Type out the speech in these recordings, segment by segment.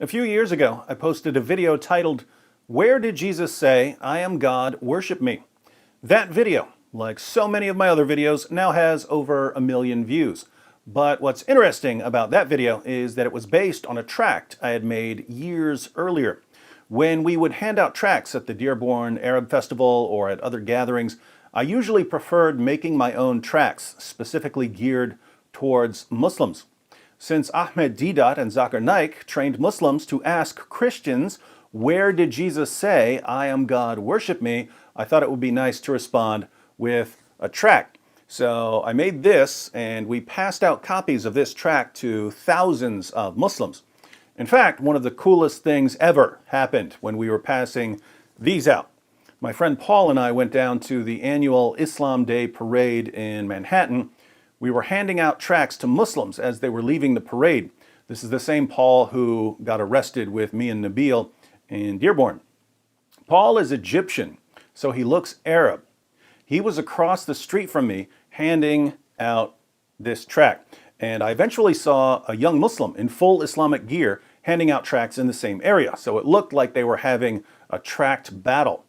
A few years ago, I posted a video titled, "Where did Jesus say, 'I am God, worship me'?" That video, like so many of my other videos, now has over 1 million views. But what's interesting about that video is that it was based on a tract I had made years earlier. When we would hand out tracts at the Dearborn Arab Festival or at other gatherings, I usually preferred making my own tracts specifically geared towards Muslims. Since Ahmed Deedat and Zakir Naik trained Muslims to ask Christians, "Where did Jesus say, 'I am God, worship me?' I thought it would be nice to respond with a tract." So I made this, and we passed out copies of this tract to thousands of Muslims. In fact, one of the coolest things ever happened when we were passing these out. My friend Paul and I went down to the annual Islam Day parade in Manhattan. We were handing out tracts to Muslims as they were leaving the parade. This is the same Paul who got arrested with me and Nabil in Dearborn. Paul is Egyptian, so he looks Arab. He was across the street from me handing out this tract, and I eventually saw a young Muslim in full Islamic gear handing out tracts in the same area, so it looked like they were having a tract battle.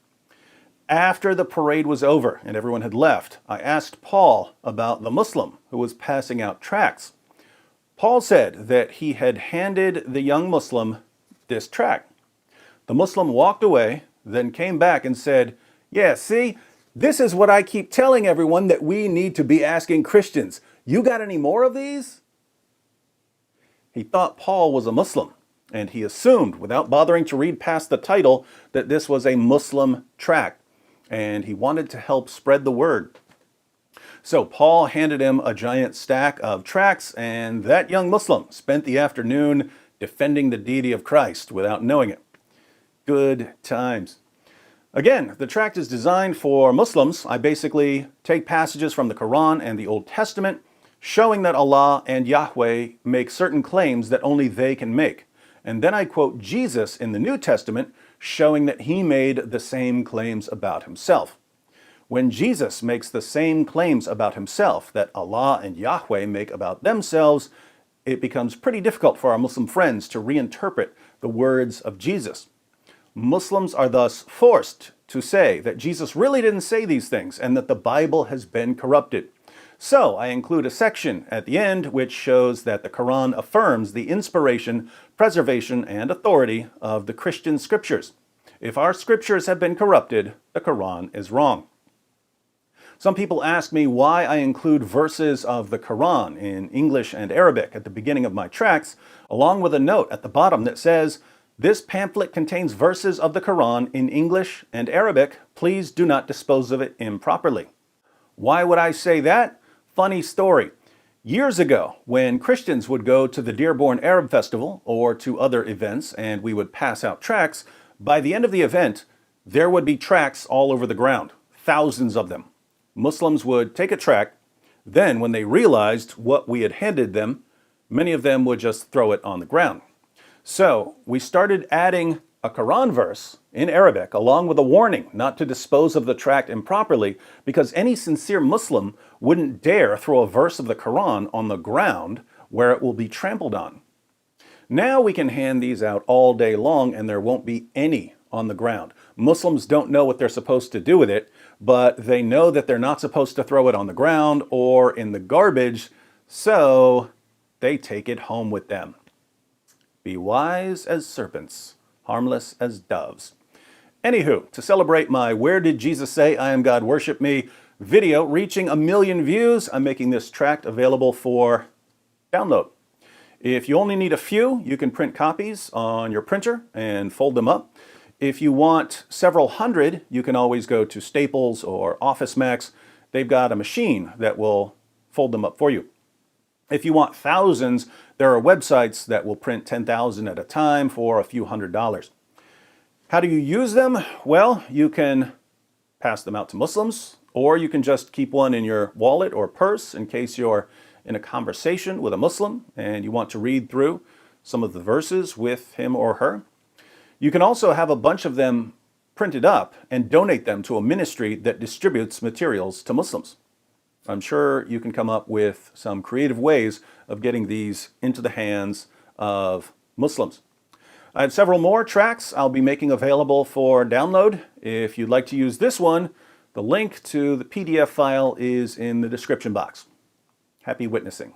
After the parade was over and everyone had left, I asked Paul about the Muslim who was passing out tracts. Paul said that he had handed the young Muslim this tract. The Muslim walked away, then came back and said, "Yeah, see, this is what I keep telling everyone that we need to be asking Christians. You got any more of these?" He thought Paul was a Muslim, and he assumed, without bothering to read past the title, that this was a Muslim tract, and he wanted to help spread the word. So Paul handed him a giant stack of tracts, and that young Muslim spent the afternoon defending the deity of Christ without knowing it. Good times. Again, the tract is designed for Muslims. I basically take passages from the Quran and the Old Testament, showing that Allah and Yahweh make certain claims that only they can make. And then I quote Jesus in the New Testament, showing that he made the same claims about himself. When Jesus makes the same claims about himself that Allah and Yahweh make about themselves, it becomes pretty difficult for our Muslim friends to reinterpret the words of Jesus. Muslims are thus forced to say that Jesus really didn't say these things and that the Bible has been corrupted. So I include a section at the end which shows that the Quran affirms the inspiration, preservation, and authority of the Christian scriptures. If our scriptures have been corrupted, the Quran is wrong. Some people ask me why I include verses of the Quran in English and Arabic at the beginning of my tracts, along with a note at the bottom that says, "This pamphlet contains verses of the Quran in English and Arabic. Please do not dispose of it improperly." Why would I say that? Funny story. Years ago, when Christians would go to the Dearborn Arab Festival or to other events and we would pass out tracts, by the end of the event, there would be tracts all over the ground, thousands of them. Muslims would take a tract, then when they realized what we had handed them, many of them would just throw it on the ground. So we started adding a Quran verse in Arabic along with a warning not to dispose of the tract improperly, because any sincere Muslim wouldn't dare throw a verse of the Quran on the ground where it will be trampled on. Now we can hand these out all day long and there won't be any on the ground. Muslims don't know what they're supposed to do with it, but they know that they're not supposed to throw it on the ground or in the garbage, so they take it home with them. Be wise as serpents, harmless as doves. Anywho, to celebrate my "Where did Jesus say, 'I am God, worship me' video reaching 1 million views, I'm making this tract available for download. If you only need a few, you can print copies on your printer and fold them up. If you want several hundred, you can always go to Staples or Office Max. They've got a machine that will fold them up for you. If you want thousands, there are websites that will print 10,000 at a time for a few $100s. How do you use them? Well, you can pass them out to Muslims, or you can just keep one in your wallet or purse in case you're in a conversation with a Muslim and you want to read through some of the verses with him or her. You can also have a bunch of them printed up and donate them to a ministry that distributes materials to Muslims. I'm sure you can come up with some creative ways of getting these into the hands of Muslims. I have several more tracts I'll be making available for download. If you'd like to use this one, the link to the PDF file is in the description box. Happy witnessing.